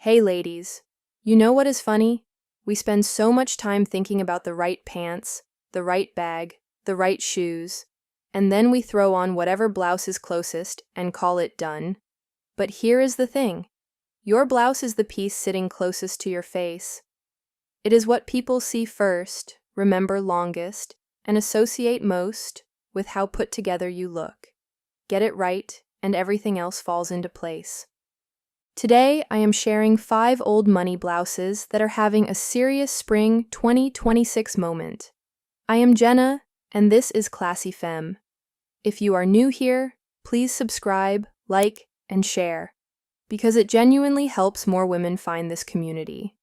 Hey ladies, you know what is funny? We spend so much time thinking about the right pants, the right bag, the right shoes, and then we throw on whatever blouse is closest and call it done. But here is the thing. Your blouse is the piece sitting closest to your face. It is what people see first, remember longest, and associate most with how put together you look. Get it right, and everything else falls into place. Today, I am sharing 5 old money blouses that are having a serious spring 2026 moment. I am Jenna, and this is Classy Femme. If you are new here, please subscribe, like, and share, because it genuinely helps more women find this community.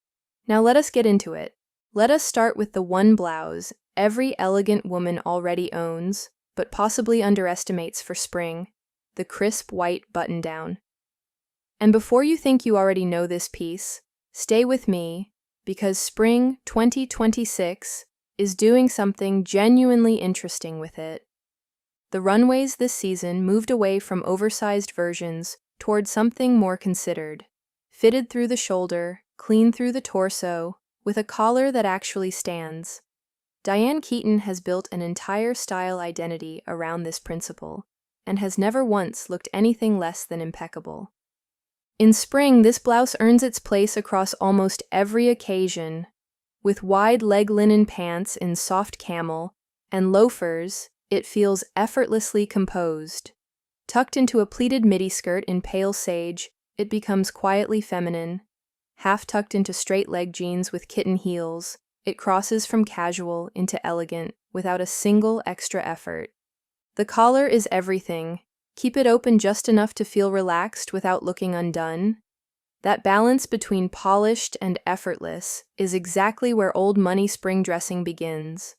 Now let us get into it. Let us start with the one blouse every elegant woman already owns, but possibly underestimates for spring, the crisp white button-down. And before you think you already know this piece, stay with me, because spring 2026 is doing something genuinely interesting with it. The runways this season moved away from oversized versions toward something more considered, fitted through the shoulder, clean through the torso, with a collar that actually stands. Diane Keaton has built an entire style identity around this principle, and has never once looked anything less than impeccable. In spring, this blouse earns its place across almost every occasion, with wide leg linen pants in soft camel and loafers. It feels effortlessly composed. Tucked into a pleated midi skirt in pale sage, it becomes quietly feminine. Half tucked into straight leg jeans with kitten heels, it crosses from casual into elegant without a single extra effort. The collar is everything. Keep it open just enough to feel relaxed without looking undone. That balance between polished and effortless is exactly where old money spring dressing begins.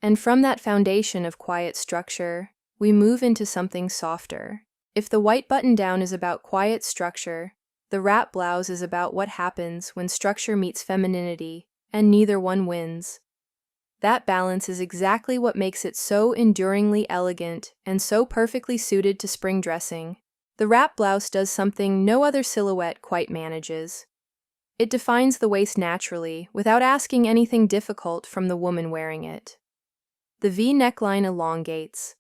And from that foundation of quiet structure, we move into something softer. If the white button-down is about quiet structure, the wrap blouse is about what happens when structure meets femininity, and neither one wins. That balance is exactly what makes it so enduringly elegant and so perfectly suited to spring dressing. The wrap blouse does something no other silhouette quite manages. It defines the waist naturally, without asking anything difficult from the woman wearing it. The V neckline elongates,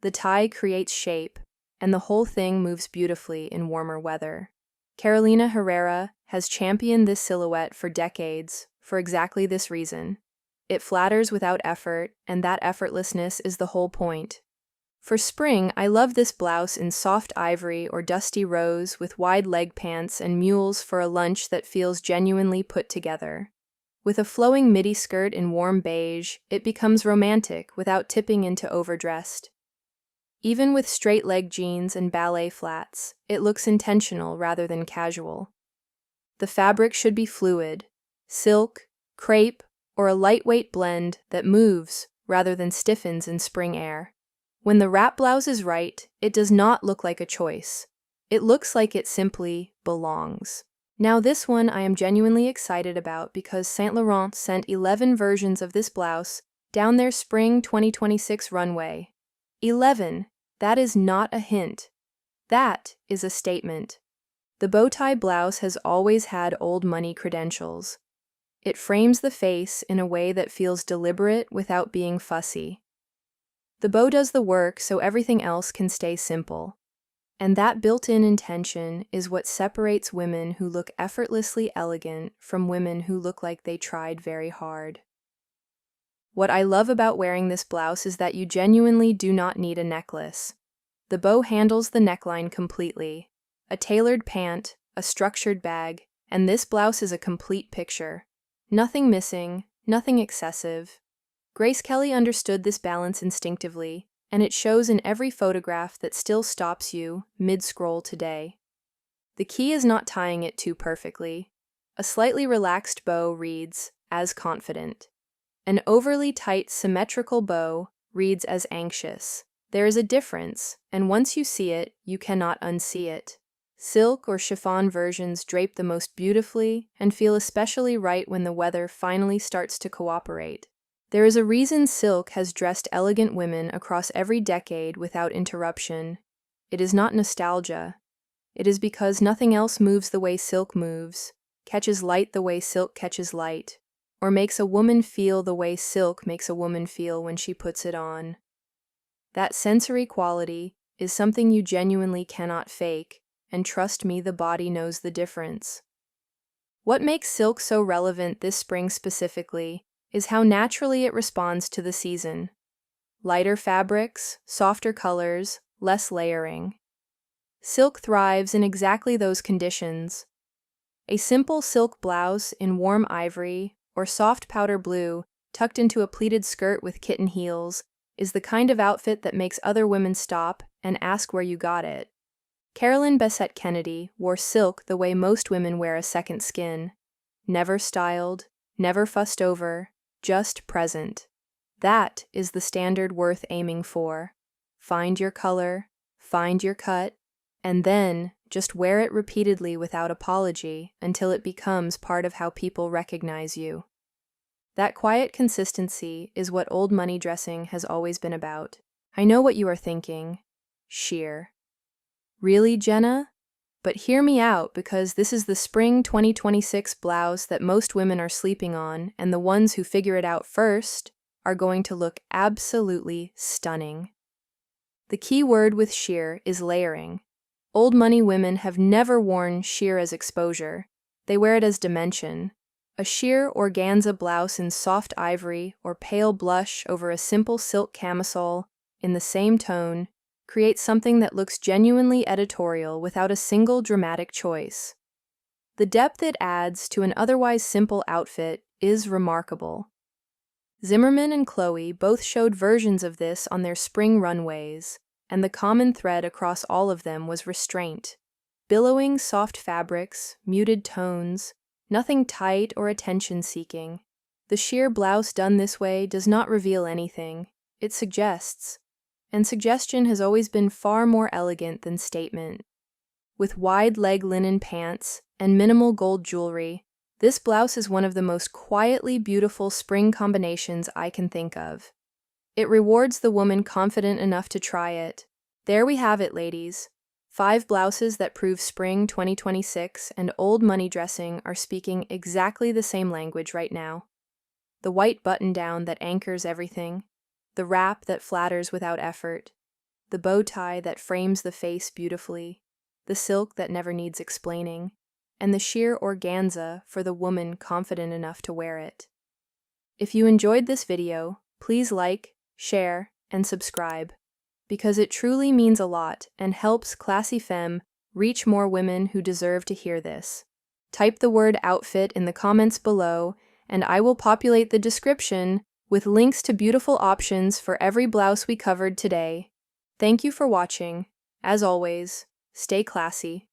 the tie creates shape, and the whole thing moves beautifully in warmer weather. Carolina Herrera has championed this silhouette for decades, for exactly this reason. It flatters without effort, and that effortlessness is the whole point. For spring, I love this blouse in soft ivory or dusty rose with wide leg pants and mules for a lunch that feels genuinely put together. With a flowing midi skirt in warm beige, it becomes romantic without tipping into overdressed. Even with straight leg jeans and ballet flats, it looks intentional rather than casual. The fabric should be fluid, silk, crepe, or a lightweight blend that moves rather than stiffens in spring air. When the wrap blouse is right, it does not look like a choice. It looks like it simply belongs. Now this one I am genuinely excited about because Saint Laurent sent 11 versions of this blouse down their spring 2026 runway. 11! That is not a hint. That is a statement. The bow tie blouse has always had old money credentials. It frames the face in a way that feels deliberate without being fussy. The bow does the work so everything else can stay simple. And that built-in intention is what separates women who look effortlessly elegant from women who look like they tried very hard. What I love about wearing this blouse is that you genuinely do not need a necklace. The bow handles the neckline completely. A tailored pant, a structured bag, and this blouse is a complete picture. Nothing missing, nothing excessive. Grace Kelly understood this balance instinctively, and it shows in every photograph that still stops you mid-scroll today. The key is not tying it too perfectly. A slightly relaxed bow reads as confident. An overly tight, symmetrical bow reads as anxious. There is a difference, and once you see it, you cannot unsee it. Silk or chiffon versions drape the most beautifully and feel especially right when the weather finally starts to cooperate. There is a reason silk has dressed elegant women across every decade without interruption. It is not nostalgia. It is because nothing else moves the way silk moves, catches light the way silk catches light, or makes a woman feel the way silk makes a woman feel when she puts it on. That sensory quality is something you genuinely cannot fake, and trust me, the body knows the difference. What makes silk so relevant this spring specifically is how naturally it responds to the season. Lighter fabrics, softer colors, less layering. Silk thrives in exactly those conditions. A simple silk blouse in warm ivory or soft powder blue tucked into a pleated skirt with kitten heels is the kind of outfit that makes other women stop and ask where you got it. Carolyn Bessette Kennedy wore silk the way most women wear a second skin. Never styled, never fussed over, just present. That is the standard worth aiming for. Find your color, find your cut, and then just wear it repeatedly without apology until it becomes part of how people recognize you. That quiet consistency is what old money dressing has always been about. I know what you are thinking. Sheer. Really, Jenna? But hear me out, because this is the spring 2026 blouse that most women are sleeping on, and the ones who figure it out first are going to look absolutely stunning. The key word with sheer is layering. Old money women have never worn sheer as exposure. They wear it as dimension. A sheer organza blouse in soft ivory or pale blush over a simple silk camisole in the same tone creates something that looks genuinely editorial without a single dramatic choice. The depth it adds to an otherwise simple outfit is remarkable. Zimmerman and Chloe both showed versions of this on their spring runways, and the common thread across all of them was restraint. Billowing soft fabrics, muted tones, nothing tight or attention-seeking. The sheer blouse done this way does not reveal anything, it suggests. And suggestion has always been far more elegant than statement. With wide leg linen pants and minimal gold jewelry, this blouse is one of the most quietly beautiful spring combinations I can think of. It rewards the woman confident enough to try it. There we have it, ladies. 5 blouses that prove spring 2026 and old money dressing are speaking exactly the same language right now. The white button-down that anchors everything, the wrap that flatters without effort, the bow tie that frames the face beautifully, the silk that never needs explaining, and the sheer organza for the woman confident enough to wear it. If you enjoyed this video, please like, share, and subscribe, because it truly means a lot and helps Classy Femme reach more women who deserve to hear this. Type the word outfit in the comments below, and I will populate the description with links to beautiful options for every blouse we covered today. Thank you for watching. As always, stay classy.